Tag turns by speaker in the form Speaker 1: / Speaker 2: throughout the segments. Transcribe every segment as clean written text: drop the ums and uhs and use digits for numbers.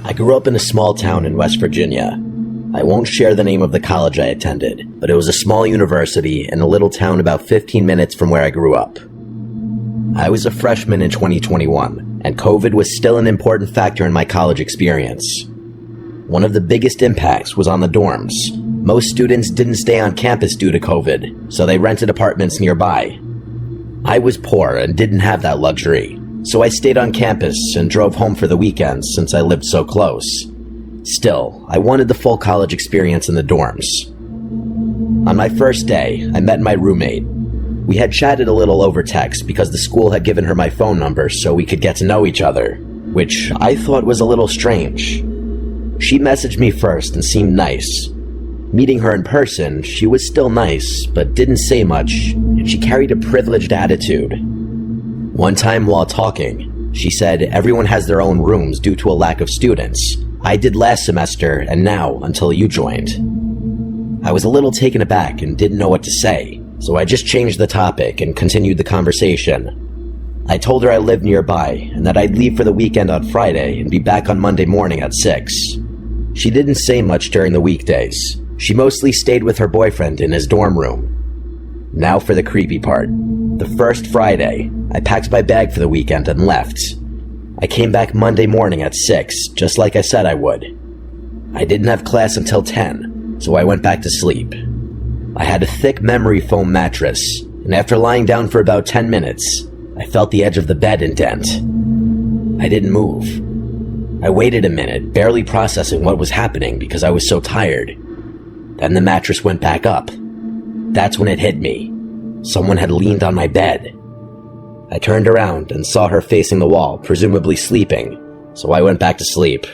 Speaker 1: I grew up in a small town in West Virginia. I won't share the name of the college I attended, but it was a small university in a little town about 15 minutes from where I grew up. I was a freshman in 2021, and COVID was still an important factor in my college experience. One of the biggest impacts was on the dorms. Most students didn't stay on campus due to COVID, so they rented apartments nearby. I was poor and didn't have that luxury, so I stayed on campus and drove home for the weekends since I lived so close. Still, I wanted the full college experience in the dorms. On my first day, I met my roommate. We had chatted a little over text because the school had given her my phone number so we could get to know each other, which I thought was a little strange. She messaged me first and seemed nice. Meeting her in person, she was still nice, but didn't say much, and she carried a privileged attitude. One time while talking, she said everyone has their own rooms due to a lack of students. I did last semester, and now until you joined. I was a little taken aback and didn't know what to say, so I just changed the topic and continued the conversation. I told her I lived nearby and that I'd leave for the weekend on Friday and be back on Monday morning at 6. She didn't say much during the weekdays. She mostly stayed with her boyfriend in his dorm room. Now for the creepy part. The first Friday, I packed my bag for the weekend and left. I came back Monday morning at 6, just like I said I would. I didn't have class until 10, so I went back to sleep. I had a thick memory foam mattress, and after lying down for about 10 minutes, I felt the edge of the bed indent. I didn't move. I waited a minute, barely processing what was happening because I was so tired. Then the mattress went back up. That's when it hit me. Someone had leaned on my bed. I turned around and saw her facing the wall, presumably sleeping, so I went back to sleep.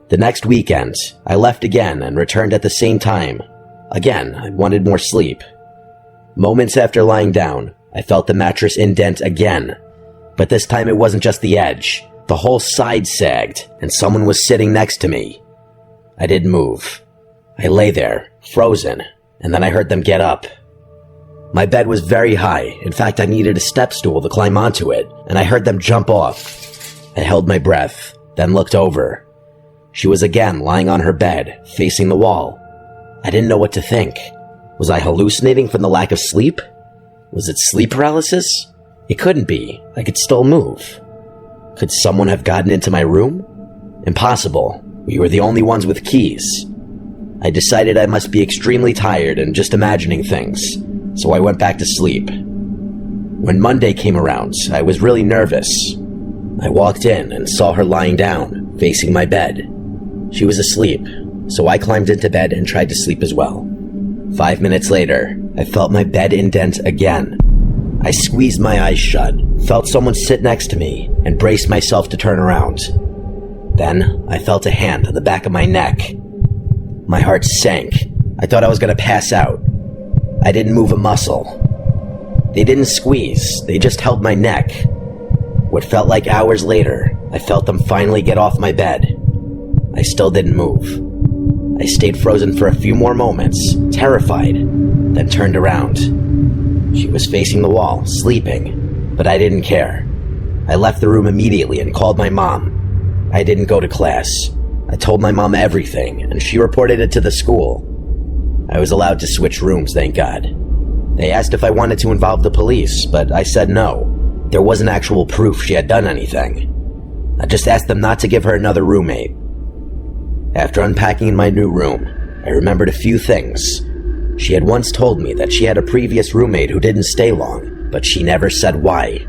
Speaker 1: The next weekend, I left again and returned at the same time. Again, I wanted more sleep. Moments after lying down, I felt the mattress indent again, but this time it wasn't just the edge. The whole side sagged, and someone was sitting next to me. I didn't move. I lay there, frozen, and then I heard them get up. My bed was very high. In fact, I needed a step stool to climb onto it, and I heard them jump off. I held my breath, then looked over. She was again lying on her bed, facing the wall. I didn't know what to think. Was I hallucinating from the lack of sleep? Was it sleep paralysis? It couldn't be. I could still move. Could someone have gotten into my room? Impossible. We were the only ones with keys. I decided I must be extremely tired and just imagining things, so I went back to sleep. When Monday came around, I was really nervous. I walked in and saw her lying down, facing my bed. She was asleep, so I climbed into bed and tried to sleep as well. 5 minutes later, I felt my bed indent again. I squeezed my eyes shut, felt someone sit next to me, and braced myself to turn around. Then, I felt a hand on the back of my neck. My heart sank. I thought I was going to pass out. I didn't move a muscle. They didn't squeeze, they just held my neck. What felt like hours later, I felt them finally get off my bed. I still didn't move. I stayed frozen for a few more moments, terrified, then turned around. She was facing the wall, sleeping, but I didn't care. I left the room immediately and called my mom. I didn't go to class. I told my mom everything, and she reported it to the school. I was allowed to switch rooms, thank God. They asked if I wanted to involve the police, but I said no. There wasn't actual proof she had done anything. I just asked them not to give her another roommate. After unpacking in my new room, I remembered a few things. She had once told me that she had a previous roommate who didn't stay long, but she never said why.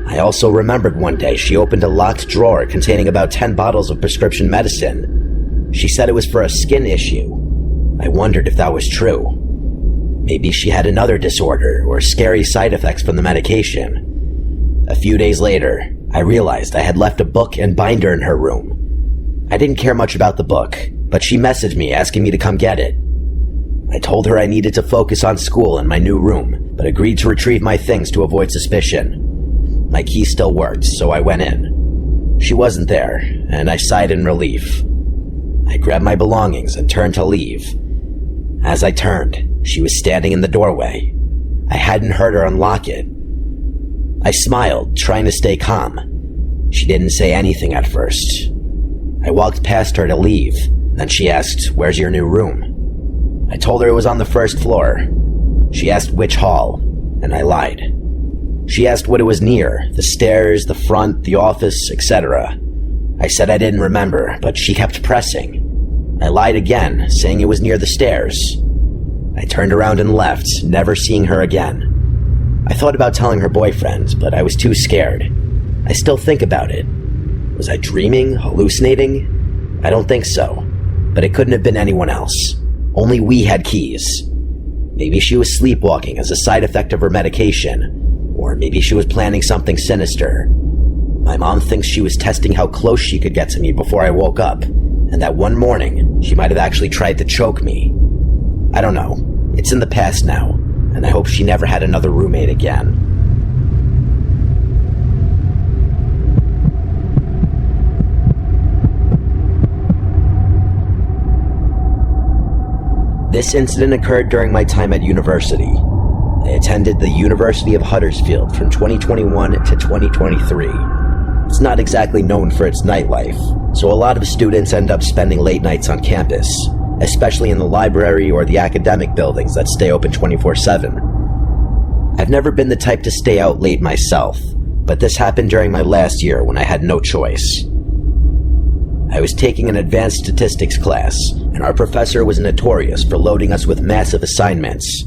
Speaker 1: I also remembered one day she opened a locked drawer containing about 10 bottles of prescription medicine. She said it was for a skin issue. I wondered if that was true. Maybe she had another disorder or scary side effects from the medication. A few days later, I realized I had left a book and binder in her room. I didn't care much about the book, but she messaged me asking me to come get it. I told her I needed to focus on school in my new room, but agreed to retrieve my things to avoid suspicion. My key still worked, so I went in. She wasn't there, and I sighed in relief. I grabbed my belongings and turned to leave. As I turned, she was standing in the doorway. I hadn't heard her unlock it. I smiled, trying to stay calm. She didn't say anything at first. I walked past her to leave, then she asked, "Where's your new room?" I told her it was on the first floor. She asked which hall, and I lied. She asked what it was near, the stairs, the front, the office, etc. I said I didn't remember, but she kept pressing. I lied again, saying it was near the stairs. I turned around and left, never seeing her again. I thought about telling her boyfriend, but I was too scared. I still think about it. Was I dreaming, hallucinating? I don't think so, but it couldn't have been anyone else. Only we had keys. Maybe she was sleepwalking as a side effect of her medication, or maybe she was planning something sinister. My mom thinks she was testing how close she could get to me before I woke up, and that one morning, she might have actually tried to choke me. I don't know. It's in the past now, and I hope she never had another roommate again. This incident occurred during my time at university. I attended the University of Huddersfield from 2021 to 2023. It's not exactly known for its nightlife, so a lot of students end up spending late nights on campus, especially in the library or the academic buildings that stay open 24/7. I've never been the type to stay out late myself, but this happened during my last year when I had no choice. I was taking an advanced statistics class, and our professor was notorious for loading us with massive assignments.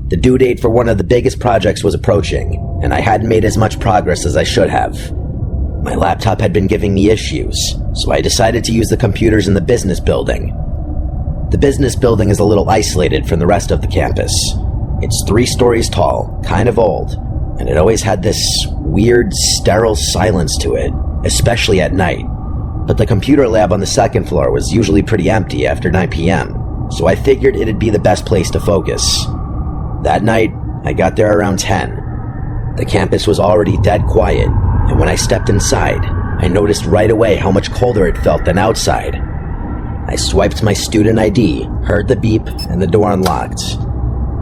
Speaker 1: The due date for one of the biggest projects was approaching, and I hadn't made as much progress as I should have. My laptop had been giving me issues, so I decided to use the computers in the business building. The business building is a little isolated from the rest of the campus. It's 3 stories tall, kind of old, and it always had this weird, sterile silence to it, especially at night. But the computer lab on the second floor was usually pretty empty after 9 p.m., so I figured it'd be the best place to focus. That night, I got there around 10. The campus was already dead quiet, and when I stepped inside, I noticed right away how much colder it felt than outside. I swiped my student ID, heard the beep, and the door unlocked.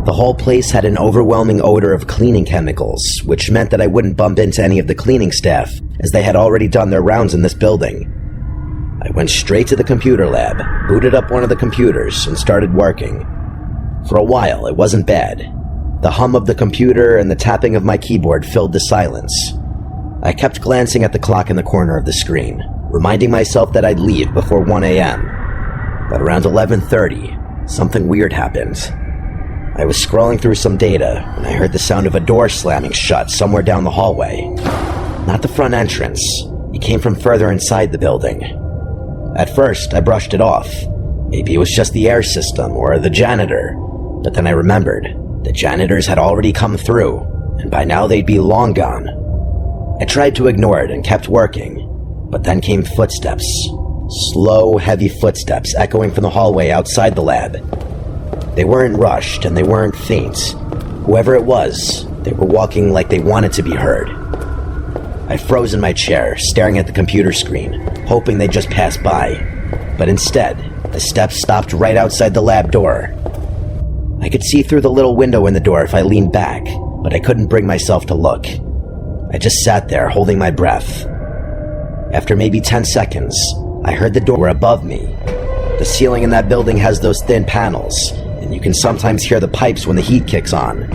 Speaker 1: The whole place had an overwhelming odor of cleaning chemicals, which meant that I wouldn't bump into any of the cleaning staff, as they had already done their rounds in this building. I went straight to the computer lab, booted up one of the computers, and started working. For a while, it wasn't bad. The hum of the computer and the tapping of my keyboard filled the silence. I kept glancing at the clock in the corner of the screen, reminding myself that I'd leave before 1 a.m. But around 11:30, something weird happened. I was scrolling through some data when I heard the sound of a door slamming shut somewhere down the hallway. Not the front entrance. It came from further inside the building. At first, I brushed it off. Maybe it was just the air system or the janitor. But then I remembered. The janitors had already come through, and by now they'd be long gone. I tried to ignore it and kept working, but then came footsteps. Slow, heavy footsteps echoing from the hallway outside the lab. They weren't rushed and they weren't faint. Whoever it was, they were walking like they wanted to be heard. I froze in my chair, staring at the computer screen, hoping they'd just pass by. But instead, the steps stopped right outside the lab door. I could see through the little window in the door if I leaned back, but I couldn't bring myself to look. I just sat there, holding my breath. After maybe 10 seconds, I heard the door above me. The ceiling in that building has those thin panels, and you can sometimes hear the pipes when the heat kicks on.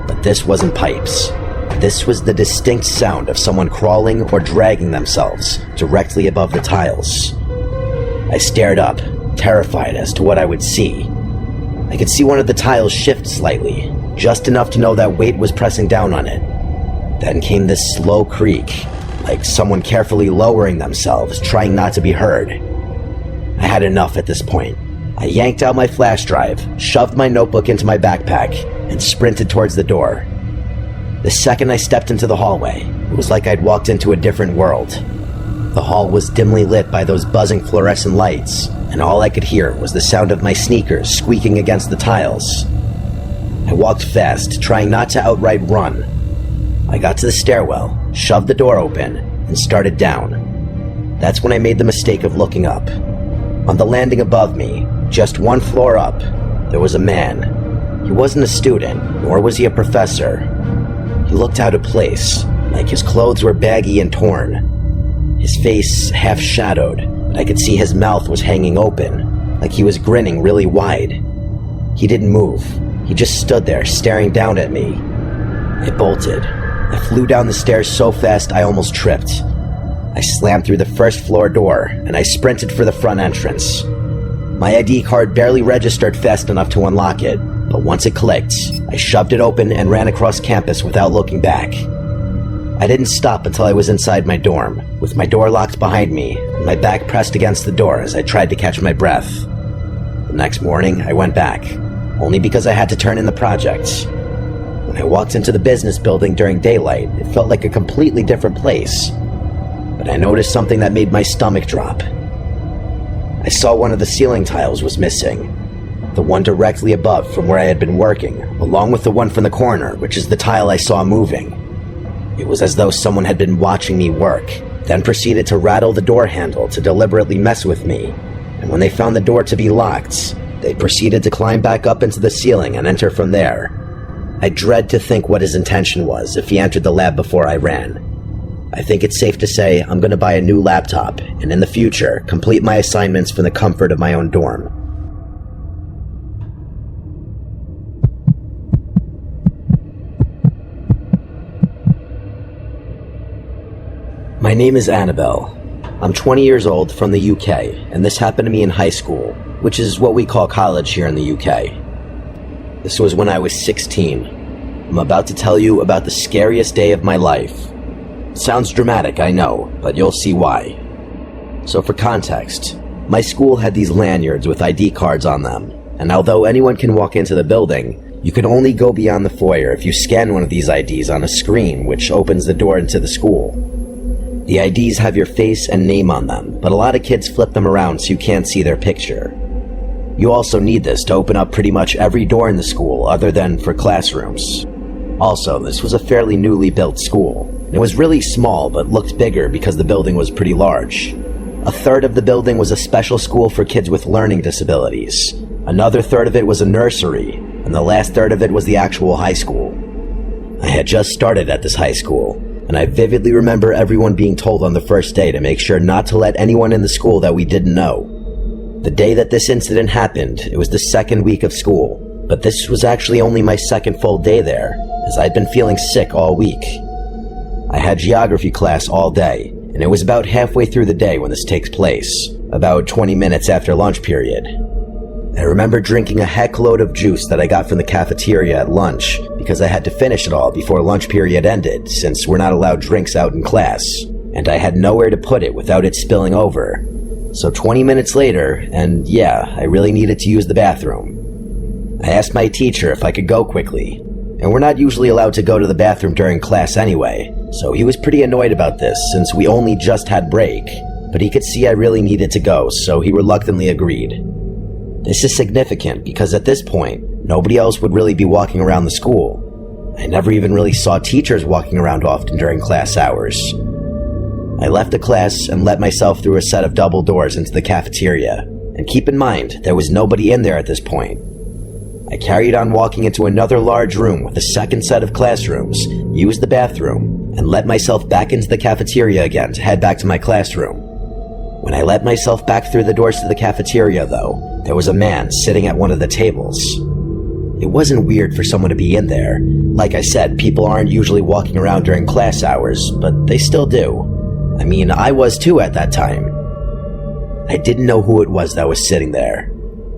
Speaker 1: But this wasn't pipes. This was the distinct sound of someone crawling or dragging themselves directly above the tiles. I stared up, terrified as to what I would see. I could see one of the tiles shift slightly, just enough to know that weight was pressing down on it. Then came this slow creak, like someone carefully lowering themselves, trying not to be heard. I had enough at this point. I yanked out my flash drive, shoved my notebook into my backpack, and sprinted towards the door. The second I stepped into the hallway, it was like I'd walked into a different world. The hall was dimly lit by those buzzing fluorescent lights, and all I could hear was the sound of my sneakers squeaking against the tiles. I walked fast, trying not to outright run. I got to the stairwell, shoved the door open, and started down. That's when I made the mistake of looking up. On the landing above me, just one floor up, there was a man. He wasn't a student, nor was he a professor. He looked out of place, like his clothes were baggy and torn. His face half-shadowed, but I could see his mouth was hanging open, like he was grinning really wide. He didn't move. He just stood there, staring down at me. I bolted. I flew down the stairs so fast I almost tripped. I slammed through the first floor door, and I sprinted for the front entrance. My ID card barely registered fast enough to unlock it, but once it clicked, I shoved it open and ran across campus without looking back. I didn't stop until I was inside my dorm, with my door locked behind me and my back pressed against the door as I tried to catch my breath. The next morning, I went back, only because I had to turn in the project. When I walked into the business building during daylight, it felt like a completely different place. But I noticed something that made my stomach drop. I saw one of the ceiling tiles was missing. The one directly above from where I had been working, along with the one from the corner, which is the tile I saw moving. It was as though someone had been watching me work, then proceeded to rattle the door handle to deliberately mess with me. And when they found the door to be locked, they proceeded to climb back up into the ceiling and enter from there. I dread to think what his intention was if he entered the lab before I ran. I think it's safe to say I'm going to buy a new laptop, and in the future, complete my assignments from the comfort of my own dorm. My name is Annabelle. I'm 20 years old from the UK, and this happened to me in high school, which is what we call college here in the UK. This was when I was 16. I'm about to tell you about the scariest day of my life. It sounds dramatic, I know, but you'll see why. So for context, my school had these lanyards with ID cards on them, and although anyone can walk into the building, you can only go beyond the foyer if you scan one of these IDs on a screen which opens the door into the school. The IDs have your face and name on them, but a lot of kids flip them around so you can't see their picture. You also need this to open up pretty much every door in the school other than for classrooms. Also, this was a fairly newly built school. It was really small but looked bigger because the building was pretty large. A third of the building was a special school for kids with learning disabilities. Another third of it was a nursery, and the last third of it was the actual high school. I had just started at this high school, and I vividly remember everyone being told on the first day to make sure not to let anyone in the school that we didn't know. The day that this incident happened, it was the second week of school, but this was actually only my second full day there, as I'd been feeling sick all week. I had geography class all day, and it was about halfway through the day when this takes place, about 20 minutes after lunch period. I remember drinking a heckload of juice that I got from the cafeteria at lunch because I had to finish it all before lunch period ended since we're not allowed drinks out in class, and I had nowhere to put it without it spilling over. So 20 minutes later, and yeah, I really needed to use the bathroom. I asked my teacher if I could go quickly, and we're not usually allowed to go to the bathroom during class anyway, so he was pretty annoyed about this since we only just had break, but he could see I really needed to go, so he reluctantly agreed. This is significant because at this point, nobody else would really be walking around the school. I never even really saw teachers walking around often during class hours. I left the class and let myself through a set of double doors into the cafeteria, and keep in mind, there was nobody in there at this point. I carried on walking into another large room with a second set of classrooms, used the bathroom, and let myself back into the cafeteria again to head back to my classroom. When I let myself back through the doors to the cafeteria, though, there was a man sitting at one of the tables. It wasn't weird for someone to be in there. Like I said, people aren't usually walking around during class hours, but they still do. I mean, I was too at that time. I didn't know who it was that was sitting there.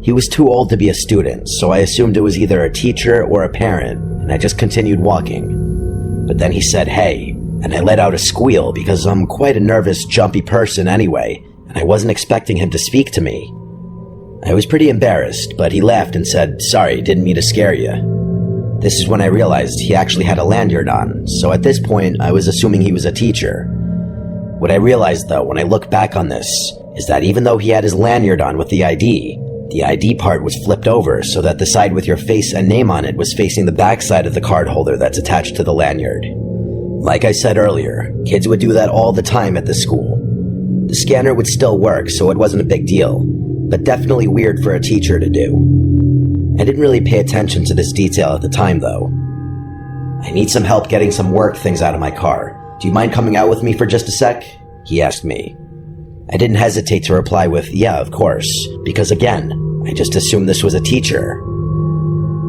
Speaker 1: He was too old to be a student, so I assumed it was either a teacher or a parent, and I just continued walking. But then he said, "Hey," and I let out a squeal because I'm quite a nervous, jumpy person anyway, and I wasn't expecting him to speak to me. I was pretty embarrassed, but he laughed and said, "Sorry, didn't mean to scare you." This is when I realized he actually had a lanyard on, so at this point, I was assuming he was a teacher. What I realized, though, when I look back on this, is that even though he had his lanyard on with the ID part was flipped over so that the side with your face and name on it was facing the back side of the card holder that's attached to the lanyard. Like I said earlier, kids would do that all the time at the school. The scanner would still work, so it wasn't a big deal, but definitely weird for a teacher to do. I didn't really pay attention to this detail at the time, though. "I need some help getting some work things out of my car. Do you mind coming out with me for just a sec?" he asked me. I didn't hesitate to reply with, yeah, of course, because again, I just assumed this was a teacher.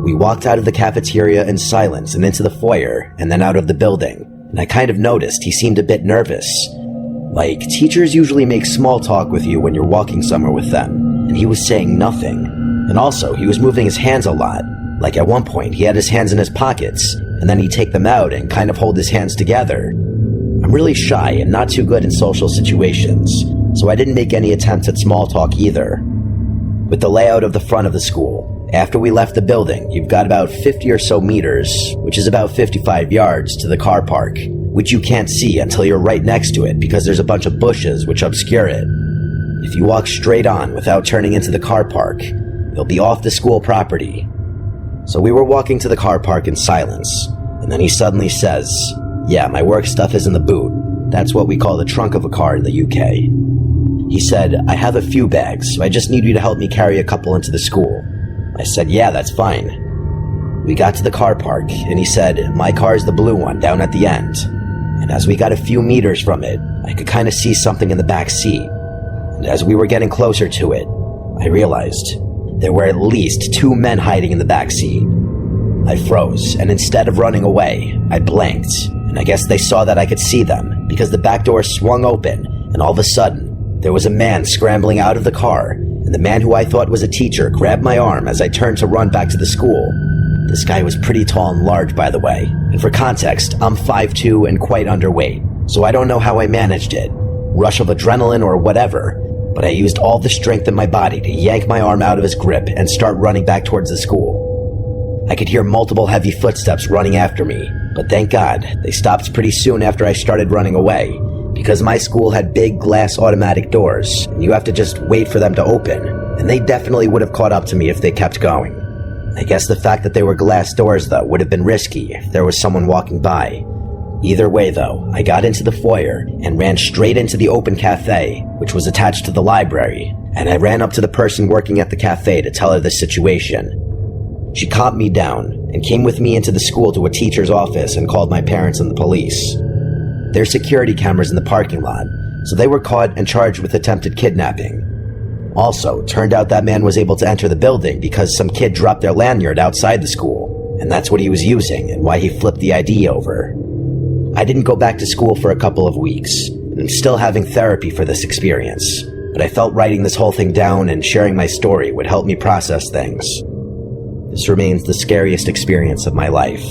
Speaker 1: We walked out of the cafeteria in silence and into the foyer, and then out of the building, and I kind of noticed he seemed a bit nervous. Like, teachers usually make small talk with you when you're walking somewhere with them, and he was saying nothing. And also, he was moving his hands a lot. Like at one point, he had his hands in his pockets, and then he'd take them out and kind of hold his hands together. I'm really shy and not too good in social situations, so I didn't make any attempts at small talk either. With the layout of the front of the school, after we left the building, you've got about 50 or so meters, which is about 55 yards, to the car park, which you can't see until you're right next to it because there's a bunch of bushes which obscure it. If you walk straight on without turning into the car park, you'll be off the school property. So we were walking to the car park in silence, and then he suddenly says, yeah, my work stuff is in the boot. That's what we call the trunk of a car in the UK. He said, I have a few bags, so I just need you to help me carry a couple into the school. I said, yeah, that's fine. We got to the car park, and he said, my car's the blue one down at the end. And as we got a few meters from it, I could kind of see something in the back seat. And as we were getting closer to it, I realized there were at least 2 men hiding in the back seat. I froze, and instead of running away, I blinked, and I guess they saw that I could see them, because the back door swung open, and all of a sudden, there was a man scrambling out of the car, and the man who I thought was a teacher grabbed my arm as I turned to run back to the school. This guy was pretty tall and large, by the way, and for context, I'm 5'2" and quite underweight, so I don't know how I managed it, rush of adrenaline or whatever, but I used all the strength in my body to yank my arm out of his grip and start running back towards the school. I could hear multiple heavy footsteps running after me, but thank God, they stopped pretty soon after I started running away, because my school had big glass automatic doors, and you have to just wait for them to open, and they definitely would have caught up to me if they kept going. I guess the fact that they were glass doors, though, would have been risky if there was someone walking by. Either way, though, I got into the foyer and ran straight into the open cafe, which was attached to the library, and I ran up to the person working at the cafe to tell her the situation. She calmed me down and came with me into the school to a teacher's office and called my parents and the police. There's security cameras in the parking lot, so they were caught and charged with attempted kidnapping. Also, turned out that man was able to enter the building because some kid dropped their lanyard outside the school, and that's what he was using and why he flipped the ID over. I didn't go back to school for a couple of weeks, and I'm still having therapy for this experience, but I felt writing this whole thing down and sharing my story would help me process things. This remains the scariest experience of my life.